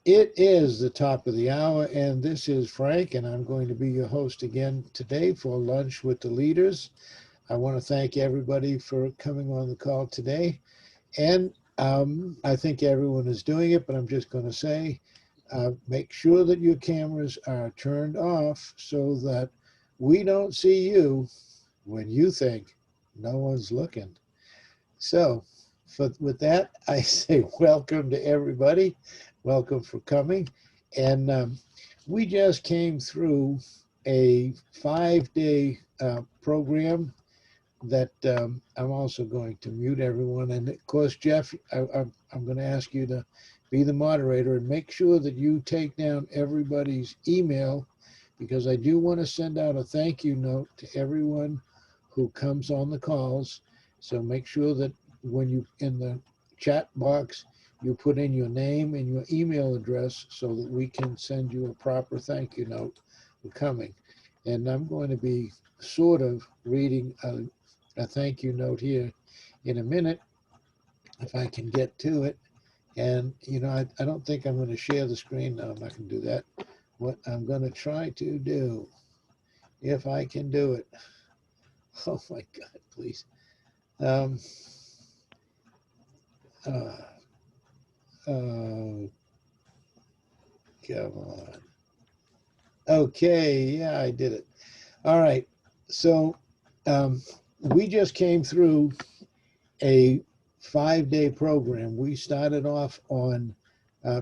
It is the top of the hour, and this is Frank, and I'm going to be your host again today for Lunch with the Leaders. I want to thank everybody for coming on the call today, and I think everyone is doing it, but I'm just going to say make sure that your cameras are turned off so that we don't see you when you think no one's looking. So, with that, I say welcome to everybody. Welcome for coming. And we just came through a 5-day program that I'm also going to mute everyone. And of course, Jeff, I'm going to ask you to be the moderator and make sure that you take down everybody's email because I do want to send out a thank you note to everyone who comes on the calls. So make sure that when you in the chat box, you put in your name and your email address so that we can send you a proper thank you note for coming. And I'm going to be sort of reading a thank you note here in a minute if I can get to it. And, you know, I don't think I'm going to share the screen. No, I'm not going to do that. What I'm going to try to do, if I can do it. Oh my God, please. Um, uh, oh, come on. Okay, yeah, I did it. All right. So we just came through a 5-day program. We started off on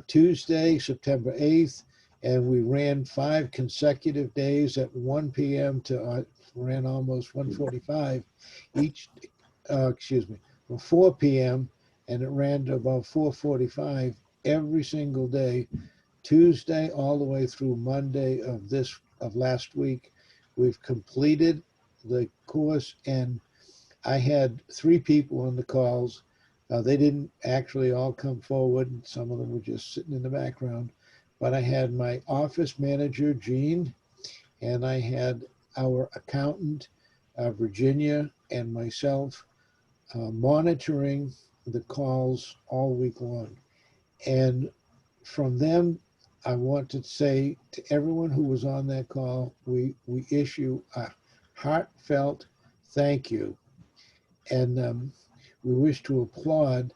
Tuesday, September 8th, and we ran 5 consecutive days at 1 p.m. to ran almost 1:45 each, excuse me, from 4 p.m. and it ran to about 4:45 every single day, Tuesday all the way through Monday of last week. We've completed the course, and I had 3 people on the calls. They didn't actually all come forward. Some of them were just sitting in the background. But I had my office manager, Jean, and I had our accountant, Virginia, and myself monitoring the calls all week long. And from them, I want to say to everyone who was on that call, we issue a heartfelt thank you. And we wish to applaud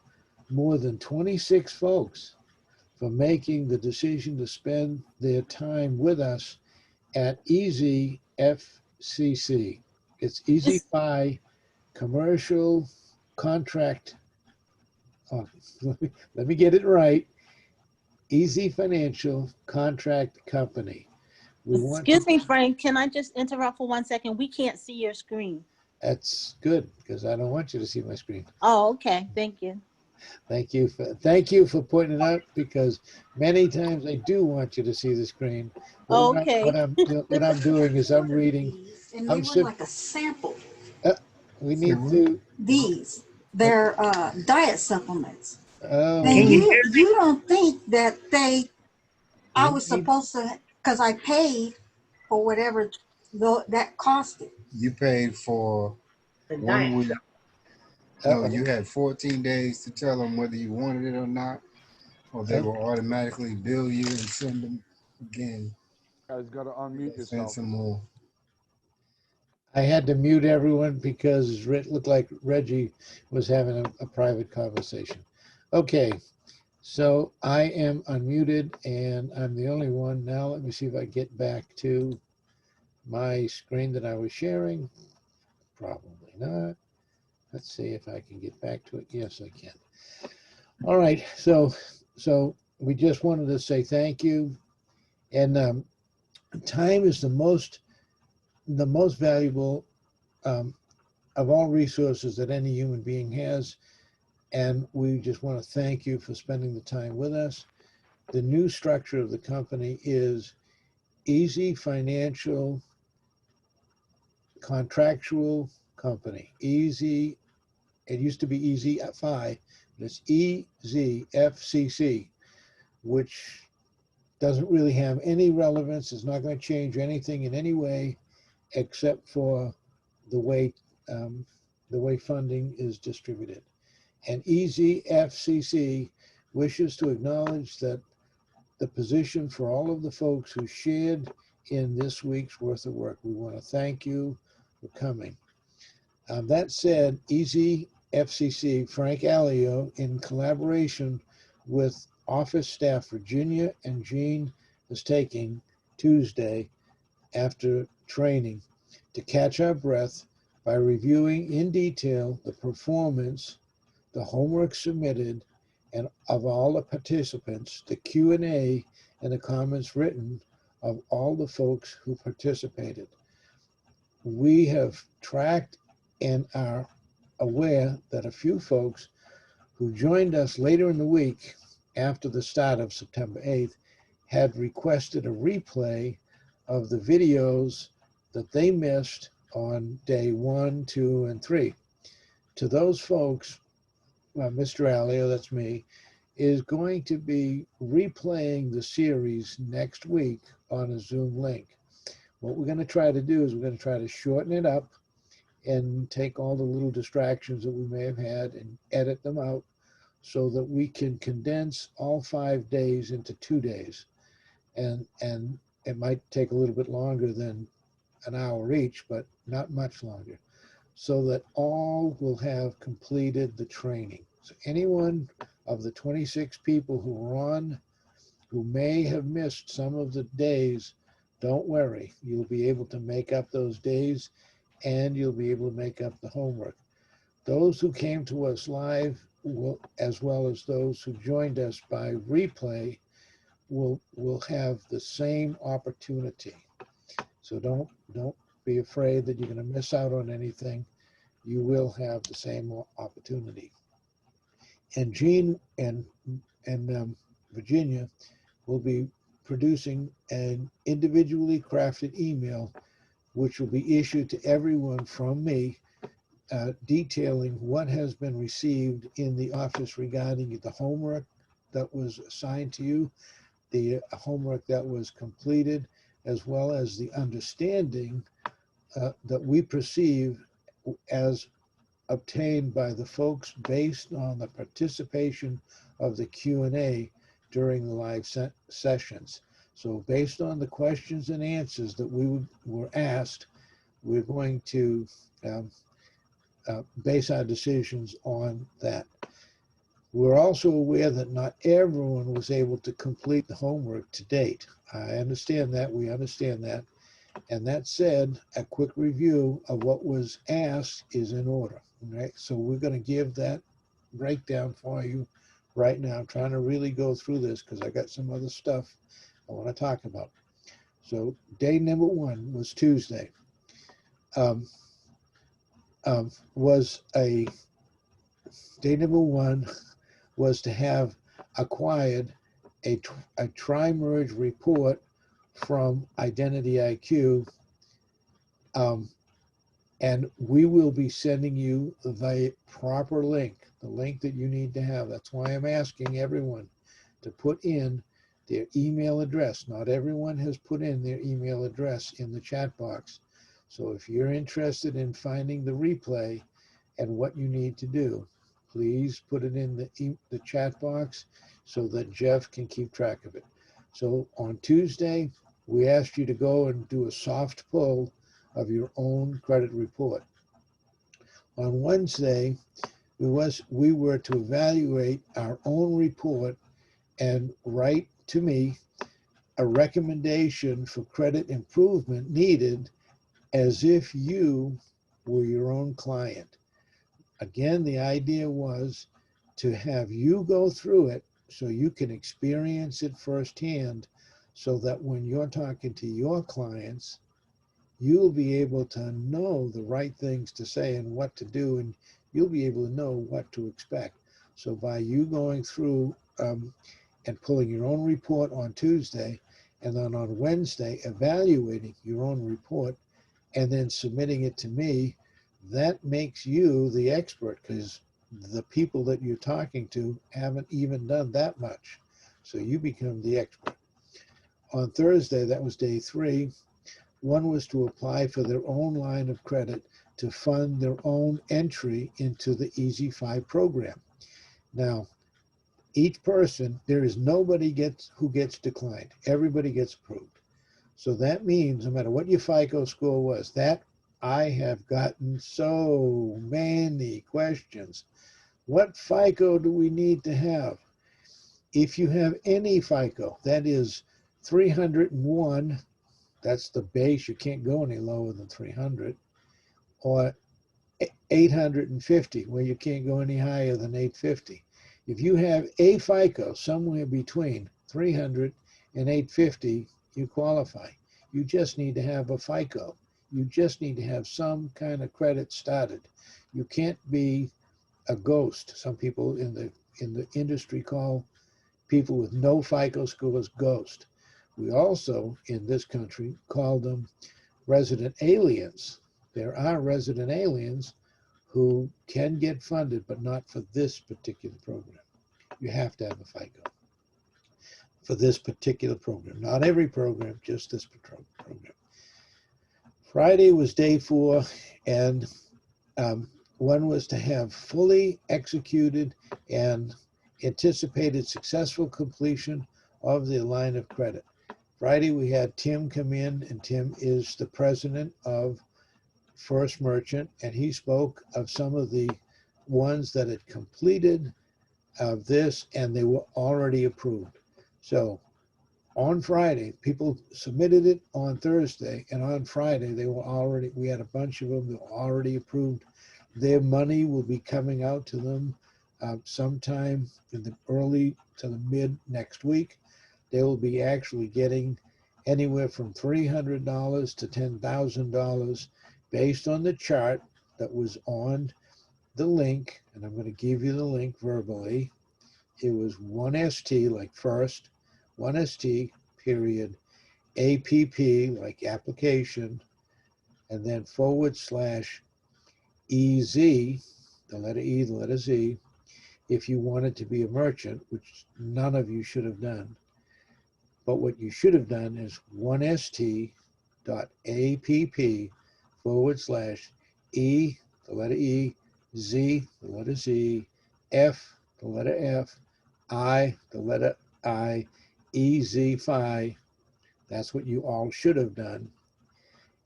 more than 26 folks for making the decision to spend their time with us at Easy FCC. It's Easy Fi Commercial Contract. Oh, let me get it right. Easy Financial Contract Company. We want Excuse me, Frank. Can I just interrupt for 1 second? We can't see your screen. That's good because I don't want you to see my screen. Oh, okay. Thank you. Thank you for pointing it out because many times I do want you to see the screen. But Okay. what I'm doing is I'm reading. And they were like a sample. We need to. These, they're diet supplements. Oh, And you don't think that I was need, supposed to, because I paid for whatever that costed. You paid for The 1 week. No, uh-oh. you had 14 days to tell them whether you wanted it or not, or they will automatically bill you and send them again. You guys got to unmute Send yourself. some more. I had to mute everyone because it looked like Reggie was having a private conversation. Okay, so I am unmuted and I'm the only one. Now let me see if I get back to my screen that I was sharing. Probably not. Let's see if I can get back to it. Yes, I can. All right, so we just wanted to say thank you. And time is the most valuable of all resources that any human being has. And we just want to thank you for spending the time with us. The new structure of the company is Easy Financial Contractual Company. Easy, it used to be Easy Fi, but it's EZFCC, which doesn't really have any relevance. It's not going to change anything in any way except for the way funding is distributed. And Easy FCC wishes to acknowledge that the position for all of the folks who shared in this week's worth of work. We want to thank you for coming. That said, Easy FCC, Frank Alio, in collaboration with office staff Virginia and Jean, is taking Tuesday after training to catch our breath by reviewing in detail the performance, the homework submitted, and of all the participants, the Q&A and the comments written of all the folks who participated. We have tracked and are aware that a few folks who joined us later in the week after the start of September 8th had requested a replay of the videos that they missed on day 1, 2, and 3. To those folks, Mr. Alio, that's me, is going to be replaying the series next week on a Zoom link. What we're going to try to do is we're going to try to shorten it up and take all the little distractions that we may have had and edit them out so that we can condense all 5 days into 2 days. And it might take a little bit longer than an hour each, but not much longer, so that all will have completed the training. So anyone of the 26 people who are on, who may have missed some of the days, don't worry. You'll be able to make up those days and you'll be able to make up the homework. Those who came to us live, will, as well as those who joined us by replay, will have the same opportunity. So don't be afraid that you're going to miss out on anything. You will have the same opportunity. And Jean and Virginia will be producing an individually crafted email, which will be issued to everyone from me, detailing what has been received in the office regarding the homework that was assigned to you, the homework that was completed, as well as the understanding that we perceive as obtained by the folks based on the participation of the Q&A during the live sessions. So based on the questions and answers that we were asked, we're going to base our decisions on that. We're also aware that not everyone was able to complete the homework to date. I understand that, we understand that. And that said, a quick review of what was asked is in order, right? So we're going to give that breakdown for you right now. I'm trying to really go through this because I got some other stuff I want to talk about. So day number 1 was Tuesday. Day number 1 was to have acquired a tri-merge report from Identity IQ, and we will be sending you the proper link, the link that you need to have. That's why I'm asking everyone to put in their email address. Not everyone has put in their email address in the chat box. So if you're interested in finding the replay and what you need to do, please put it in the chat box so that Jeff can keep track of it. So on Tuesday, we asked you to go and do a soft pull of your own credit report. On Wednesday, we were to evaluate our own report and write to me a recommendation for credit improvement needed as if you were your own client. Again, the idea was to have you go through it so you can experience it firsthand, so that when you're talking to your clients, you'll be able to know the right things to say and what to do, and you'll be able to know what to expect. So by you going through and pulling your own report on Tuesday, and then on Wednesday evaluating your own report and then submitting it to me, that makes you the expert, because the people that you're talking to haven't even done that much. So you become the expert. On Thursday, that was day 3, one was to apply for their own line of credit to fund their own entry into the EZ5 program. Now, each person, there is nobody who gets declined. Everybody gets approved. So that means no matter what your FICO score was, that I have gotten so many questions. What FICO do we need to have? If you have any FICO, that is 301, that's the base, you can't go any lower than 300, or 850, where you can't go any higher than 850. If you have a FICO somewhere between 300 and 850, you qualify. You just need to have a FICO. You just need to have some kind of credit started. You can't be a ghost. Some people in the industry call people with no FICO scores ghost. We also, in this country, call them resident aliens. There are resident aliens who can get funded, but not for this particular program. You have to have a FICO for this particular program. Not every program, just this program. Friday was day 4, and one was to have fully executed and anticipated successful completion of the line of credit. Friday, we had Tim come in, and Tim is the president of First Merchant, and he spoke of some of the ones that had completed of this, and they were already approved. So on Friday, people submitted it on Thursday, and on Friday, we had a bunch of them that were already approved. Their money will be coming out to them sometime in the early to the mid next week. They will be actually getting anywhere from $300 to $10,000 based on the chart that was on the link, and I'm going to give you the link verbally. It was 1ST, like first, 1ST, period, APP, like application, and then / EZ, the letter E, the letter Z, if you wanted to be a merchant, which none of you should have done. But what you should have done is 1ST.APP / E, the letter E, Z, the letter Z, F, the letter F, I, the letter I, EZ Phi. That's what you all should have done.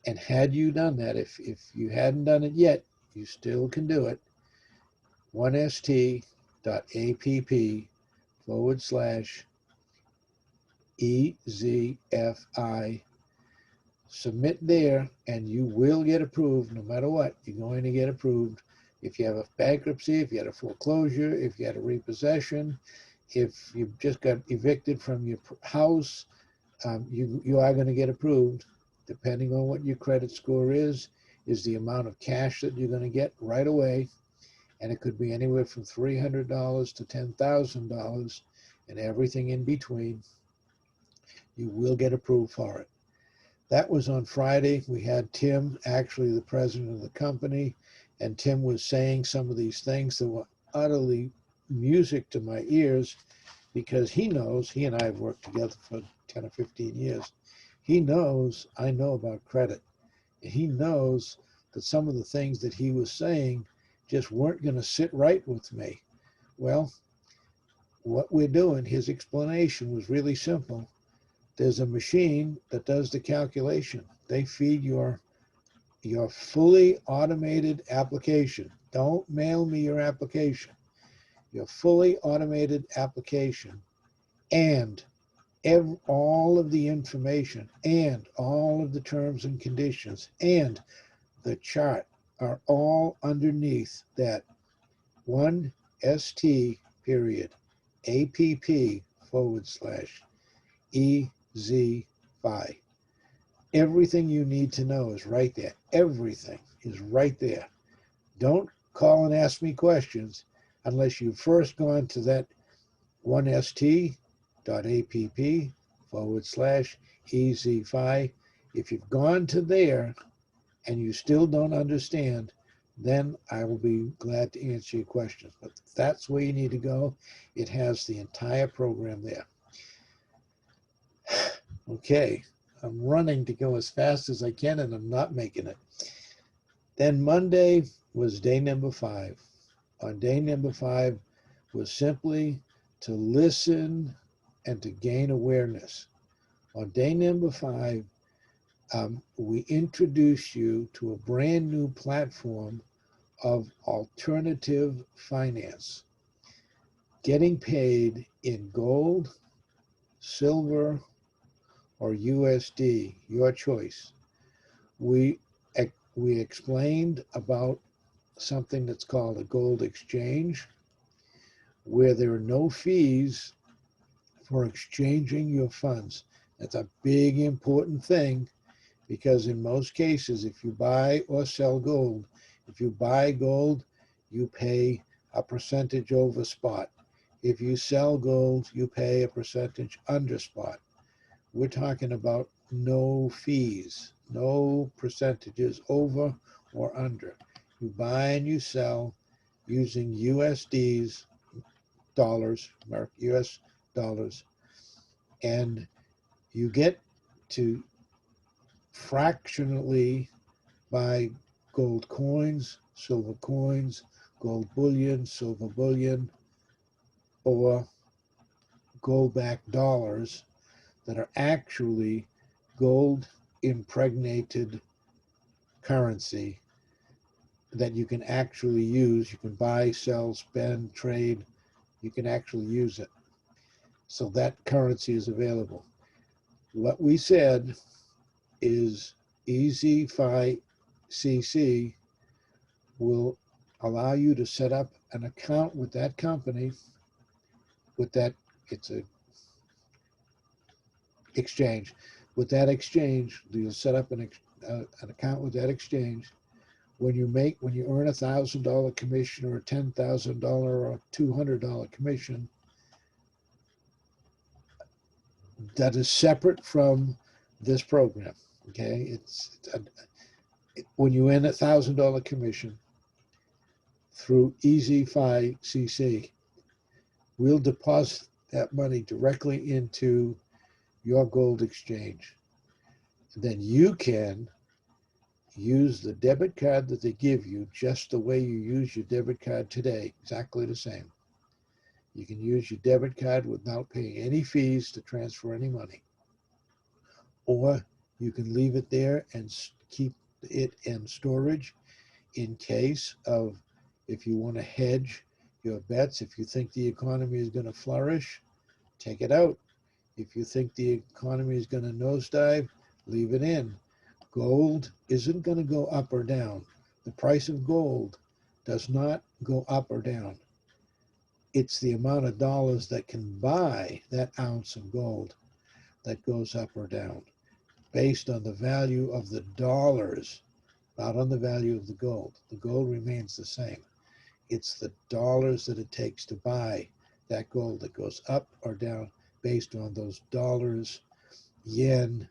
And had you done that, if you hadn't done it yet, you still can do it. 1ST.APP / EZFI. Submit there, and you will get approved no matter what. You're going to get approved. If you have a bankruptcy, if you had a foreclosure, if you had a repossession, if you just got evicted from your house, you are going to get approved. Depending on what your credit score is the amount of cash that you're going to get right away. And it could be anywhere from $300 to $10,000 and everything in between. You will get approved for it. That was on Friday. We had Tim, actually the president of the company, and Tim was saying some of these things that were utterly music to my ears, because he knows, he and I have worked together for 10 or 15 years. He knows I know about credit. He knows that some of the things that he was saying just weren't going to sit right with me. Well, what we're doing, his explanation was really simple. There's a machine that does the calculation. They feed your fully automated application. Don't mail me your application. Your fully automated application and all of the information and all of the terms and conditions and the chart are all underneath that 1ST period APP / EZ Phi. Everything you need to know is right there. Everything is right there. Don't call and ask me questions unless you've first gone to that 1ST.APP / EZ Phi. If you've gone to there and you still don't understand, then I will be glad to answer your questions. But that's where you need to go. It has the entire program there. Okay, I'm running to go as fast as I can, and I'm not making it. Then Monday was day number 5. On day number 5 was simply to listen and to gain awareness. On day number 5, we introduce you to a brand new platform of alternative finance, getting paid in gold, silver, or USD, your choice. We explained about something that's called a gold exchange, where there are no fees for exchanging your funds. That's a big important thing, because in most cases, if you buy or sell gold, if you buy gold, you pay a percentage over spot. If you sell gold, you pay a percentage under spot. We're talking about no fees, no percentages over or under. You buy and you sell using USDs, dollars, US dollars, and you get to fractionally buy gold coins, silver coins, gold bullion, silver bullion, or gold-backed dollars that are actually gold impregnated currency that you can actually use. You can buy, sell, spend, trade. You can actually use it. So that currency is available. What we said is EasyFi CC will allow you to set up an account with that company, with that, it's a exchange. With that exchange, you'll set up an account with that exchange. When you earn $1,000 commission or a $10,000 or $200 commission, that is separate from this program. Okay, when you earn $1,000 commission through EasyFi CC, we'll deposit that money directly into your gold exchange. Then you can use the debit card that they give you just the way you use your debit card today, exactly the same. You can use your debit card without paying any fees to transfer any money. Or you can leave it there and keep it in storage in case of, if you want to hedge your bets, if you think the economy is going to flourish, take it out. If you think the economy is going to nosedive, leave it in. Gold isn't going to go up or down. The price of gold does not go up or down. It's the amount of dollars that can buy that ounce of gold that goes up or down, based on the value of the dollars, not on the value of the gold. The gold remains the same. It's the dollars that it takes to buy that gold that goes up or down based on those dollars, yen,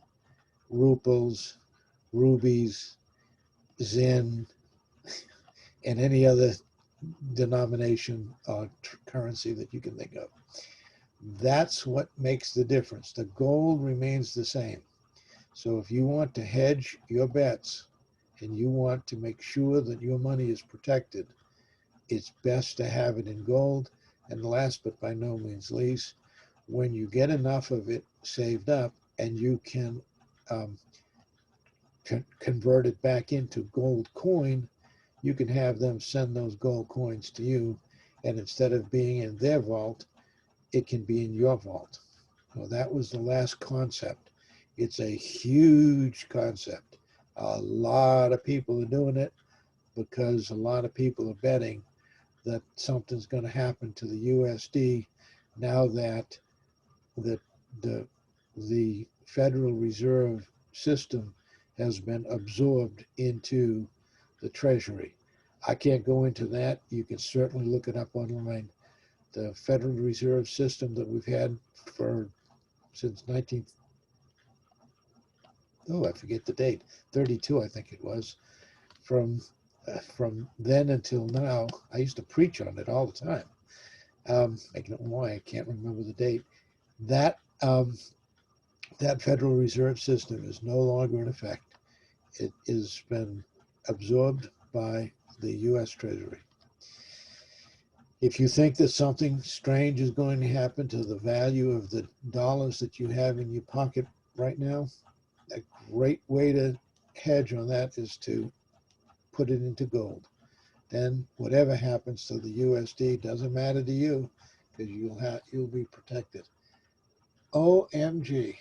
ruples, rubies, zen, and any other denomination or currency that you can think of. That's what makes the difference. The gold remains the same. So if you want to hedge your bets and you want to make sure that your money is protected, it's best to have it in gold. And last but by no means least, when you get enough of it saved up and you can convert it back into gold coin, you can have them send those gold coins to you, and instead of being in their vault, it can be in your vault. So that was the last concept. It's a huge concept. A lot of people are doing it because a lot of people are betting that something's going to happen to the USD now that the Federal Reserve System has been absorbed into the Treasury. I can't go into that. You can certainly look it up online. The Federal Reserve System that we've had since I forget the date, 32, I think it was. From then until now, I used to preach on it all the time. I don't know why, I can't remember the date. That Federal Reserve System is no longer in effect. It has been absorbed by the U.S. Treasury. If you think that something strange is going to happen to the value of the dollars that you have in your pocket right now, a great way to hedge on that is to put it into gold. Then whatever happens to the USD doesn't matter to you because you'll be protected. OMG,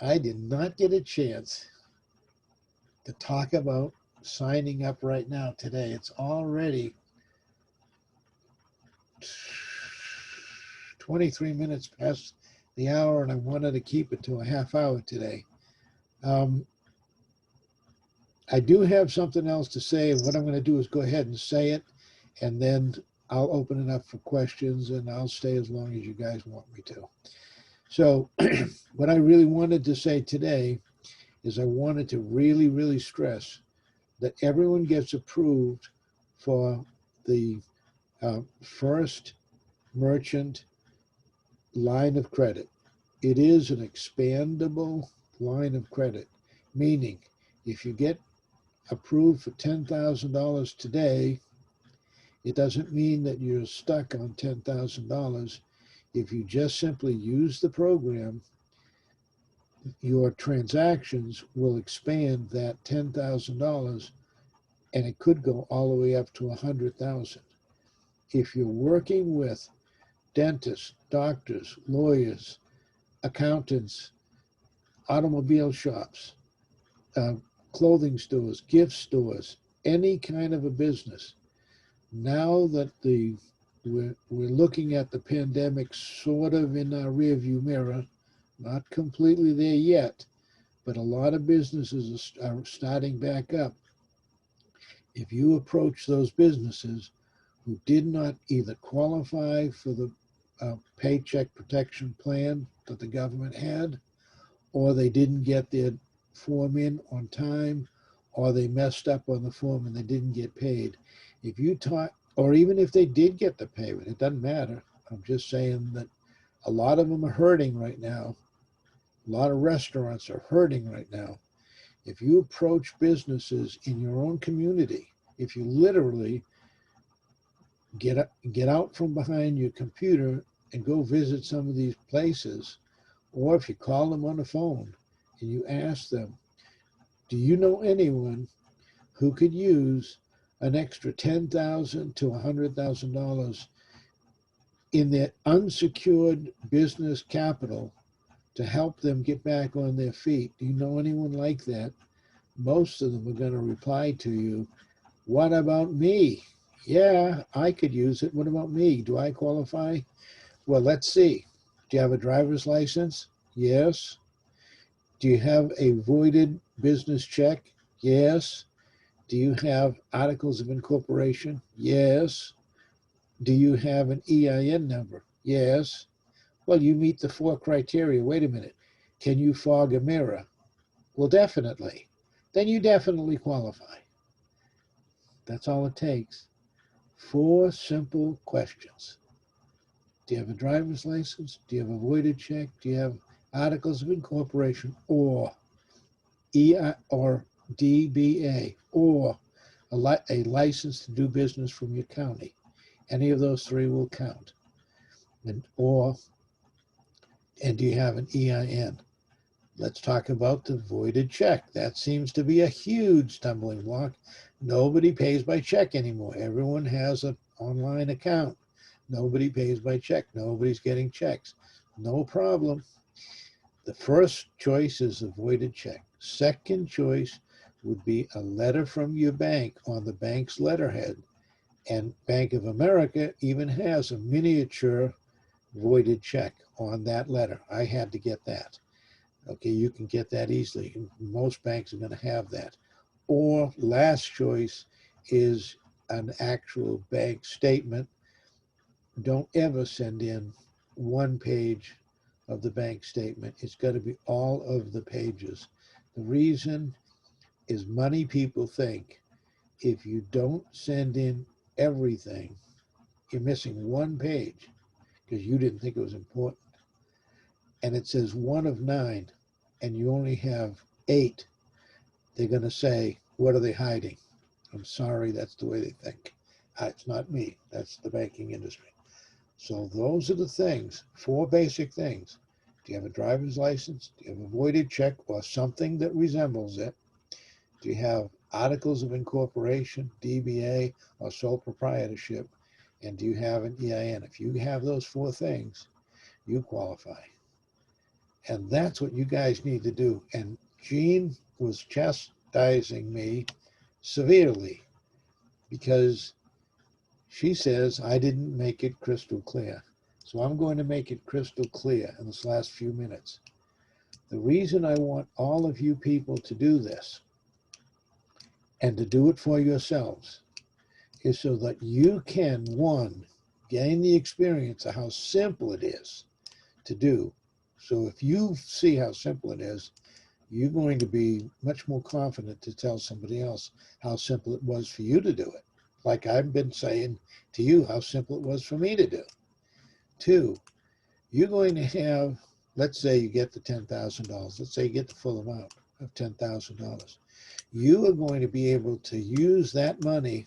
I did not get a chance to talk about signing up right now today. It's already 23 minutes past the hour, and I wanted to keep it to a half hour today. I do have something else to say, and what I'm going to do is go ahead and say it, and then I'll open it up for questions, and I'll stay as long as you guys want me to. So what I really wanted to say today is I wanted to really, really stress that everyone gets approved for the first merchant line of credit. It is an expandable line of credit, meaning if you get approved for $10,000 today, it doesn't mean that you're stuck on $10,000. If you just simply use the program, your transactions will expand that $10,000, and it could go all the way up to $100,000. If you're working with dentists, doctors, lawyers, accountants, automobile shops, clothing stores, gift stores, any kind of a business, now that we're looking at the pandemic sort of in our rearview mirror, not completely there yet, but a lot of businesses are starting back up. If you approach those businesses who did not either qualify for the paycheck protection plan that the government had, or they didn't get their form in on time, or they messed up on the form and they didn't get paid. If you talk, or even if they did get the payment, it doesn't matter. I'm just saying that a lot of them are hurting right now. A lot of restaurants are hurting right now. If you approach businesses in your own community, if you literally get out from behind your computer and go visit some of these places, or if you call them on the phone and you ask them, do you know anyone who could use an extra $10,000 to $100,000 in their unsecured business capital to help them get back on their feet? Do you know anyone like that? Most of them are going to reply to you, what about me? Yeah, I could use it. What about me? Do I qualify? Well, let's see. Do you have a driver's license? Yes. Do you have a voided business check? Yes. Do you have articles of incorporation? Yes. Do you have an EIN number? Yes. Well, you meet the 4 criteria. Wait a minute. Can you fog a mirror? Well, definitely. Then you definitely qualify. That's all it takes. 4 simple questions. Do you have a driver's license? Do you have a voided check? Do you have articles of incorporation, or or DBA, or a license to do business from your county? Any of those 3 will count. And do you have an EIN? Let's talk about the voided check. That seems to be a huge stumbling block. Nobody pays by check anymore. Everyone has an online account. Nobody pays by check. Nobody's getting checks. No problem. The first choice is a voided check. Second choice would be a letter from your bank on the bank's letterhead. And Bank of America even has a miniature voided check on that letter. I had to get that. Okay, you can get that easily. Most banks are going to have that. Or last choice is an actual bank statement. Don't ever send in 1 page of the bank statement. It's got to be all of the pages. The reason is money people think if you don't send in everything, you're missing 1 page because you didn't think it was important. And it says 1 of 9 and you only have 8. They're going to say, what are they hiding? I'm sorry, that's the way they think. It's not me. That's the banking industry. So those are the things, 4 basic things. Do you have a driver's license? Do you have a voided check or something that resembles it? Do you have articles of incorporation, DBA, or sole proprietorship? And do you have an EIN? If you have those 4 things, you qualify. And that's what you guys need to do. And Jean was chastising me severely because she says I didn't make it crystal clear. So I'm going to make it crystal clear in this last few minutes. The reason I want all of you people to do this and to do it for yourselves is so that you can, 1, gain the experience of how simple it is to do. So if you see how simple it is, you're going to be much more confident to tell somebody else how simple it was for you to do it. Like I've been saying to you how simple it was for me to do. 2, you're going to have, let's say you get the $10,000. Let's say you get the full amount of $10,000. You are going to be able to use that money,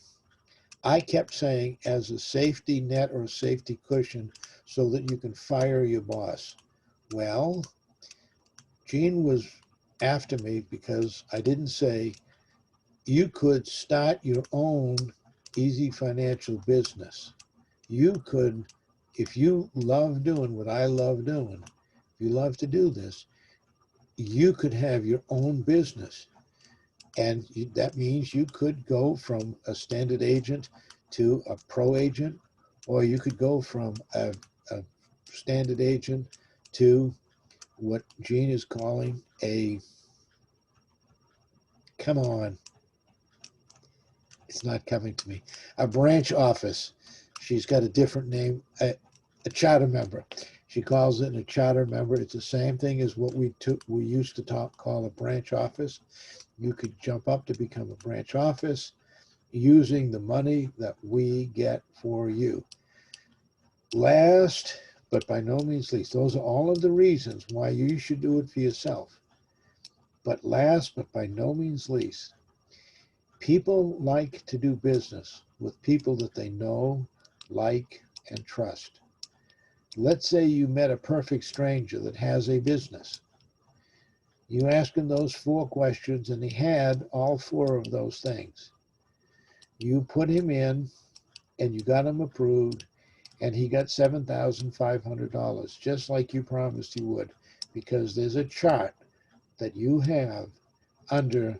I kept saying, as a safety net or a safety cushion so that you can fire your boss. Well, Jean was after me because I didn't say you could start your own easy financial business. You could, if you love doing what I love doing, if you love to do this, you could have your own business. And that means you could go from a standard agent to a pro agent, or you could go from a standard agent to what Jean is calling come on, it's not coming to me, a branch office. She's got a different name, a charter member. She calls it a charter member. It's the same thing as what we used to call a branch office. You could jump up to become a branch office using the money that we get for you. Last, but by no means least, those are all of the reasons why you should do it for yourself. But last, but by no means least, people like to do business with people that they know, like, and trust. Let's say you met a perfect stranger that has a business. You ask him those 4 questions and he had all 4 of those things. You put him in and you got him approved and he got $7,500, just like you promised he would, because there's a chart that you have under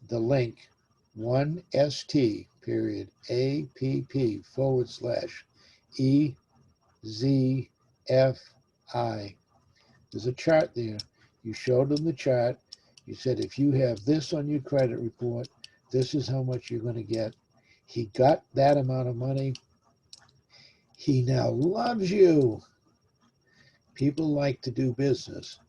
the link 1ST.app/EZFI. There's a chart there. You showed them the chart. You said, if you have this on your credit report, this is how much you're going to get. He got that amount of money. He now loves you. People like to do business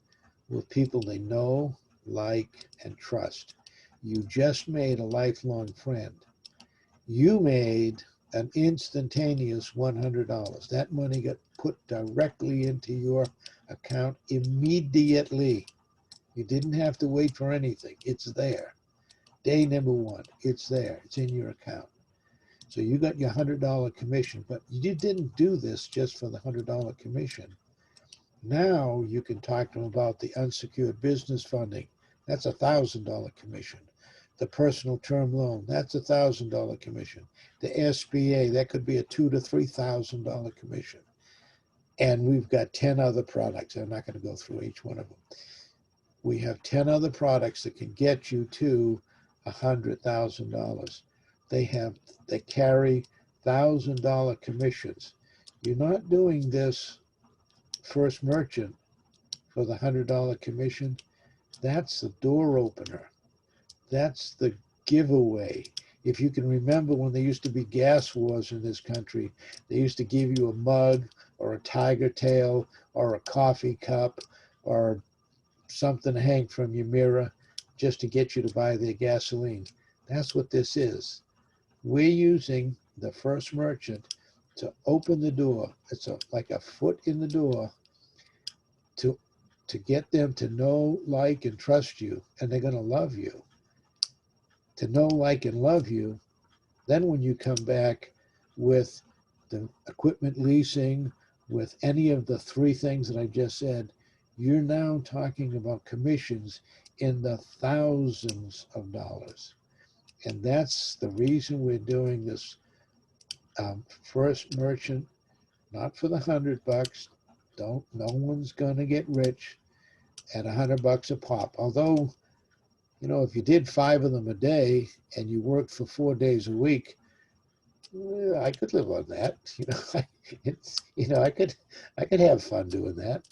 with people they know, like, and trust. You just made a lifelong friend. You made an instantaneous $100. That money got put directly into your account immediately. You didn't have to wait for anything. It's there. Day number 1, it's there. It's in your account. So you got your $100 commission, but you didn't do this just for the $100 commission. Now you can talk to them about the unsecured business funding. That's a $1,000 commission. The personal term loan, that's a $1,000 commission. The SBA, that could be a $2,000 to $3,000 commission. And we've got 10 other products. I'm not going to go through each one of them. We have 10 other products that can get you to $100,000. They carry $1,000 commissions. You're not doing this first merchant for the $100 commission. That's the door opener. That's the giveaway. If you can remember when there used to be gas wars in this country, they used to give you a mug or a tiger tail or a coffee cup or something to hang from your mirror just to get you to buy their gasoline. That's what this is. We're using the first merchant to open the door. It's like a foot in the door to get them to know, like, and trust you, and they're going to love you. To know, like, and love you. Then when you come back with the equipment leasing, with any of the three things that I just said, you're now talking about commissions in the thousands of dollars. And that's the reason we're doing this first merchant, not for the $100. No one's gonna get rich at $100 a pop. Although, you know, if you did 5 of them a day and you worked for 4 days a week, I could live on that. You know, I could have fun doing that.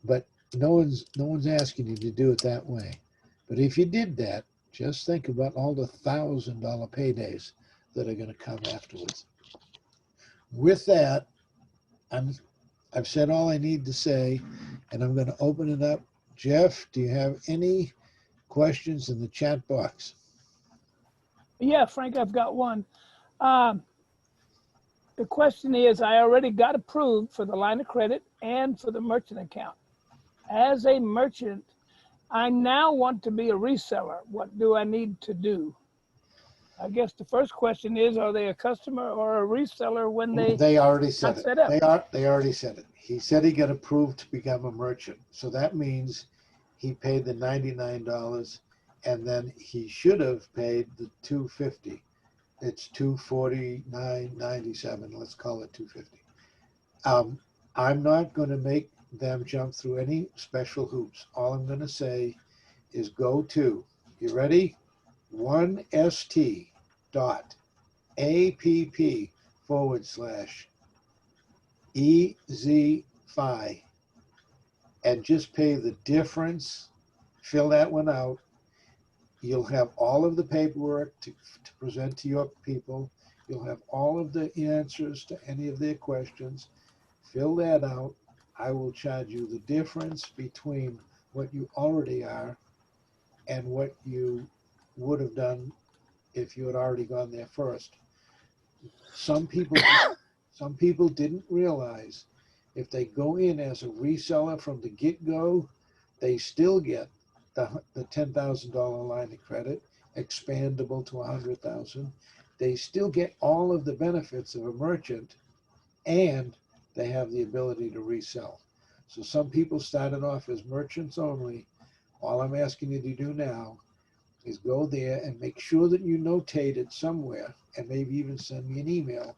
But no one's asking you to do it that way. But if you did that, just think about all the $1,000 paydays that are going to come afterwards. With that, I've said all I need to say, and I'm going to open it up. Jeff, do you have any questions in the chat box? Yeah, Frank, I've got one. The question is, I already got approved for the line of credit and for the merchant account. As a merchant, I now want to be a reseller. What do I need to do? I guess the first question is, are they a customer or a reseller when They already said got it. set up? They already said it. He said he got approved to become a merchant. So that means he paid the $99, and then he should have paid the $250. It's $249.97. Let's call it $250. I'm not going to make them jump through any special hoops. All I'm going to say is go to, you ready? 1st.app/EZ-FI and just pay the difference. Fill that one out. You'll have all of the paperwork to present to your people. You'll have all of the answers to any of their questions. Fill that out. I will charge you the difference between what you already are and what you would have done if you had already gone there first. Some people didn't realize if they go in as a reseller from the get-go, they still get the $10,000 line of credit, expandable to $100,000. They still get all of the benefits of a merchant, and they have the ability to resell. So some people started off as merchants only. All I'm asking you to do now is go there and make sure that you notate it somewhere, and maybe even send me an email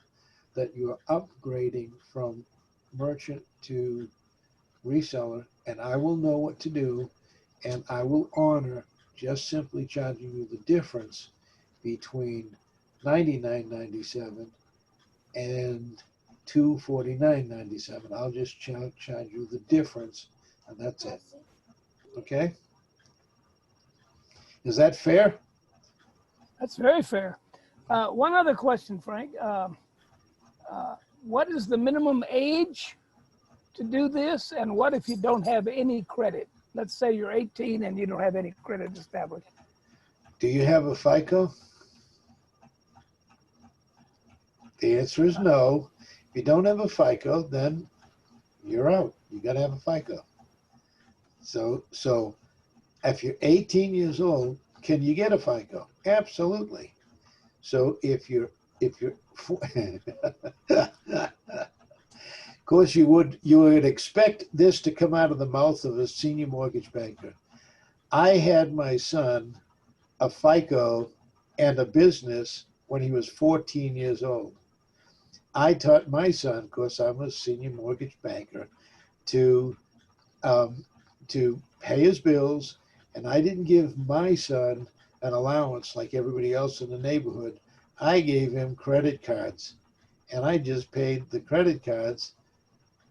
that you're upgrading from merchant to reseller, and I will know what to do, and I will honor just simply charging you the difference between $99.97 and $249.97. I'll just charge you the difference, and that's it. Okay? Is that fair? That's very fair. One other question, Frank. What is the minimum age to do this? And what if you don't have any credit? Let's say you're 18 and you don't have any credit established. Do you have a FICO? The answer is no. If you don't have a FICO, then you're out. You got to have a FICO. So if you're 18 years old, can you get a FICO? Absolutely. So if you're of course you would expect this to come out of the mouth of a senior mortgage banker. I had my son a FICO and a business when he was 14 years old. I taught my son, of course I'm a senior mortgage banker, to pay his bills, and I didn't give my son an allowance like everybody else in the neighborhood. I gave him credit cards, and I just paid the credit cards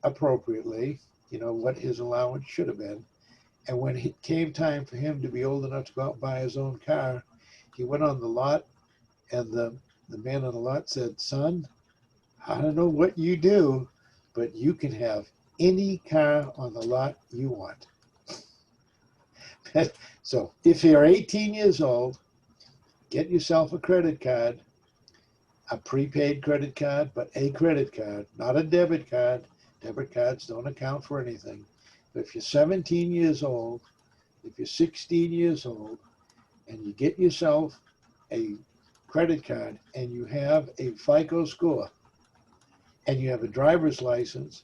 appropriately, what his allowance should have been. And when it came time for him to be old enough to go out and buy his own car, he went on the lot, and the man on the lot said, "Son, I don't know what you do, but you can have any car on the lot you want." So if you're 18 years old, get yourself a credit card, a prepaid credit card, but a credit card, not a debit card. Debit cards don't account for anything. But if you're 17 years old, if you're 16 years old, and you get yourself a credit card and you have a FICO score and you have a driver's license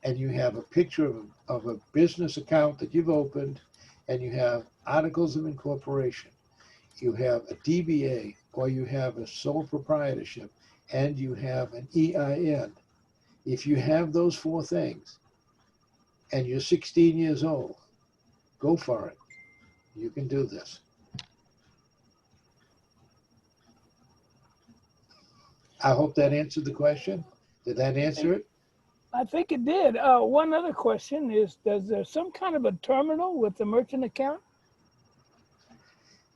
and you have a picture of a business account that you've opened and you have articles of incorporation, you have a DBA, or you have a sole proprietorship, and you have an EIN. If you have those four things and you're 16 years old, go for it. You can do this. I hope that answered the question. Did that answer it? I think it did. One other question is, does there some kind of a terminal with the merchant account?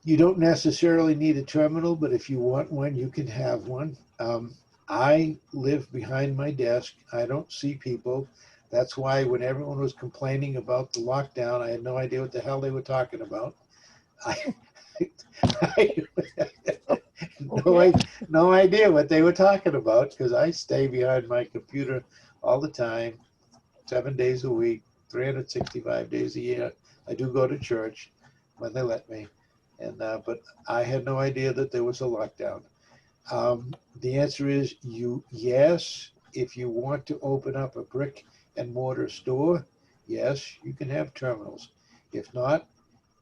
You don't necessarily need a terminal, but if you want one, you can have one. I live behind my desk. I don't see people. That's why when everyone was complaining about the lockdown, I had no idea what the hell they were talking about. No idea what they were talking about because I stay behind my computer all the time, 7 days a week, 365 days a year. I do go to church when they let me, and but I had no idea that there was a lockdown. The answer is yes, if you want to open up a brick and mortar store, yes, you can have terminals. If not,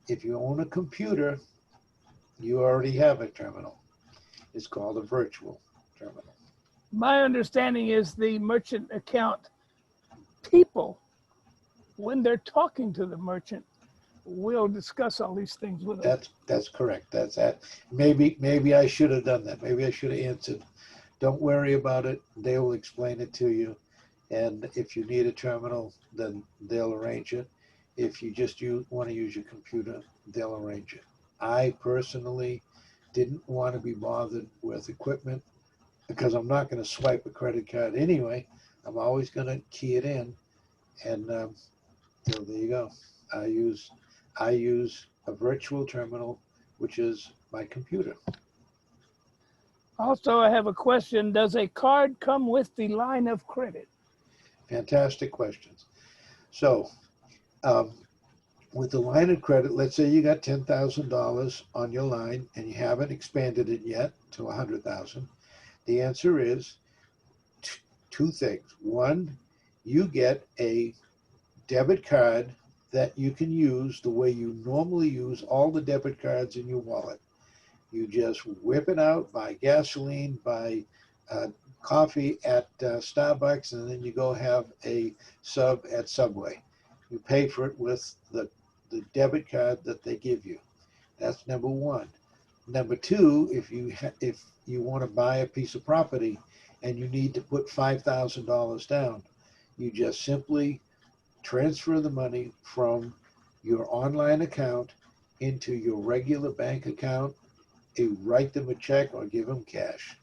if you own a computer, you already have a terminal. It's called a virtual terminal. My understanding is the merchant account people, when they're talking to the merchant, will discuss all these things with them. That's correct. That's that. Maybe I should have done that. Maybe I should have answered. Don't worry about it. They will explain it to you. And if you need a terminal, then they'll arrange it. If you just want to use your computer, they'll arrange it. I personally didn't want to be bothered with equipment because I'm not going to swipe a credit card anyway. I'm always going to key it in, and so there you go. I use a virtual terminal, which is my computer. Also, I have a question. Does a card come with the line of credit? Fantastic questions. So, with the line of credit, let's say you got $10,000 on your line and you haven't expanded it yet to $100,000. The answer is two things. One, you get a debit card that you can use the way you normally use all the debit cards in your wallet. You just whip it out, buy gasoline, buy coffee at Starbucks, and then you go have a sub at Subway. You pay for it with the debit card that they give you. That's number one. Number two, if you want to buy a piece of property and you need to put $5,000 down, you just simply transfer the money from your online account into your regular bank account. You write them a check or give them cash.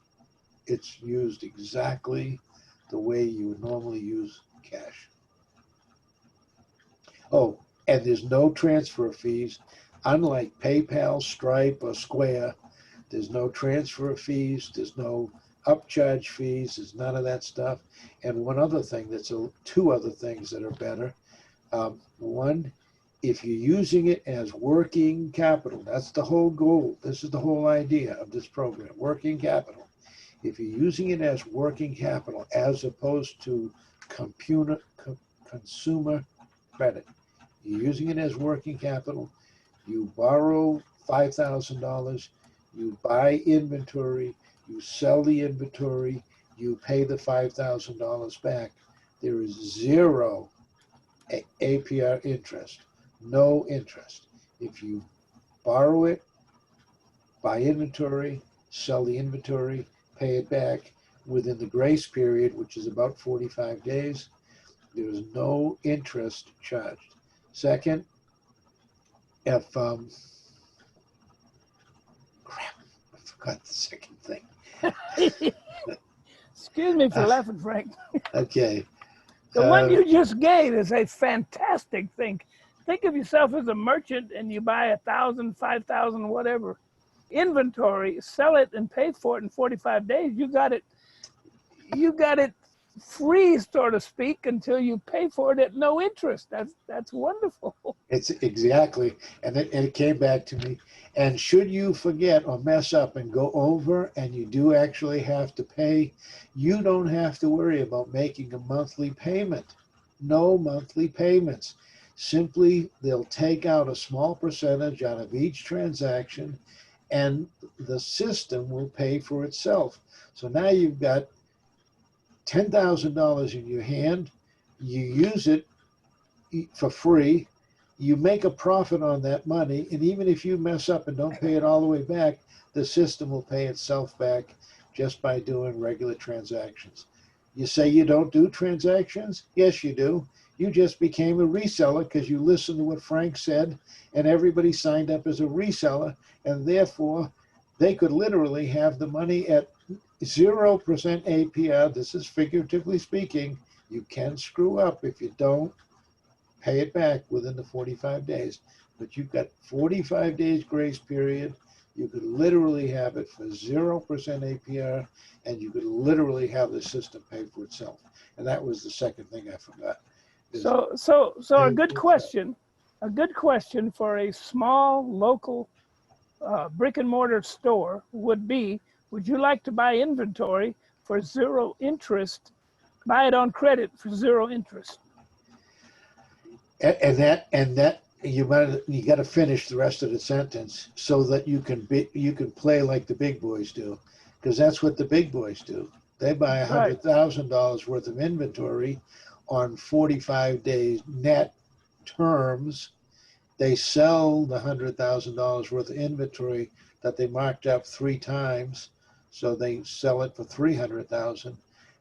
It's used exactly the way you would normally use cash. Oh, and there's no transfer fees. Unlike PayPal, Stripe, or Square, there's no transfer fees. There's no upcharge fees. There's none of that stuff. And one other thing, two other things that are better. One, if you're using it as working capital, that's the whole goal. This is the whole idea of this program, working capital. If you're using it as working capital as opposed to consumer credit, you're using it as working capital, you borrow $5,000, you buy inventory, you sell the inventory, you pay the $5,000 back. There is zero APR interest, no interest. If you borrow it, buy inventory, sell the inventory, pay it back within the grace period, which is about 45 days, there is no interest charged. Second, if, crap, I forgot the second thing. Excuse me for laughing, Frank. Okay. The one you just gave is a fantastic thing. Think of yourself as a merchant and you buy 1,000, 5,000, whatever inventory, sell it and pay for it in 45 days. You got it free, so to speak, until you pay for it at no interest. That's wonderful. It's exactly, and it came back to me. And should you forget or mess up and go over and you do actually have to pay, you don't have to worry about making a monthly payment. No monthly payments. Simply, they'll take out a small percentage out of each transaction and the system will pay for itself. So now you've got $10,000 in your hand. You use it for free. You make a profit on that money, and even if you mess up and don't pay it all the way back, the system will pay itself back just by doing regular transactions. You say you don't do transactions? Yes, you do. You just became a reseller because you listened to what Frank said, and everybody signed up as a reseller, and therefore they could literally have the money at 0% APR. This is figuratively speaking. You can screw up if you don't pay it back within the 45 days. But you've got 45 days grace period. You could literally have it for 0% APR, and you could literally have the system pay for itself. And that was the second thing I forgot. So a good question for a small local brick and mortar store would be, would you like to buy inventory for 0 interest? Buy it on credit for 0 interest. And that you got to finish the rest of the sentence so that you can play like the big boys do, because that's what the big boys do. They buy $100,000 worth of inventory on 45 days net terms. They sell the $100,000 worth of inventory that they marked up 3 times, so they sell it for $300,000.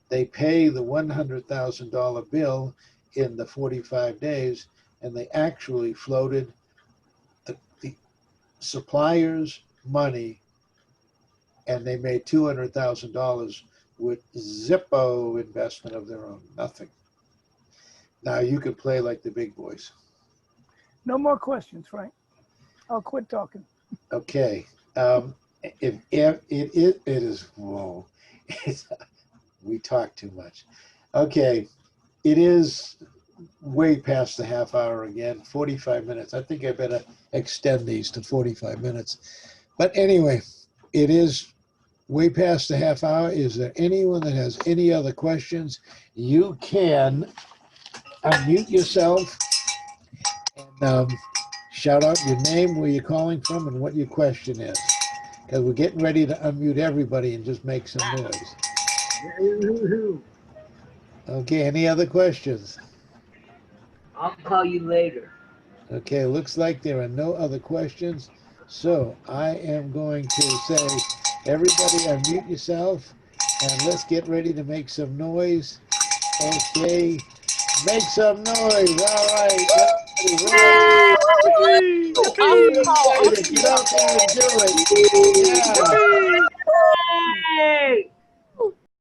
They pay the $100,000 bill in the 45 days, and they actually floated the supplier's money, and they made $200,000 with Zippo investment of their own, nothing. Now you can play like the big boys. No more questions, Frank. I'll quit talking. Okay. If it is, whoa, we talk too much. Okay. It is way past the half hour again, 45 minutes. I think I better extend these to 45 minutes. But anyway, it is way past the half hour. Is there anyone that has any other questions? You can unmute yourself and shout out your name, where you're calling from, and what your question is. Because we're getting ready to unmute everybody and just make some noise. Okay, any other questions? I'll call you later. Okay, looks like there are no other questions. So I am going to say, everybody unmute yourself and let's get ready to make some noise. Okay, make some noise. All right. Get out there and do it. Yeah.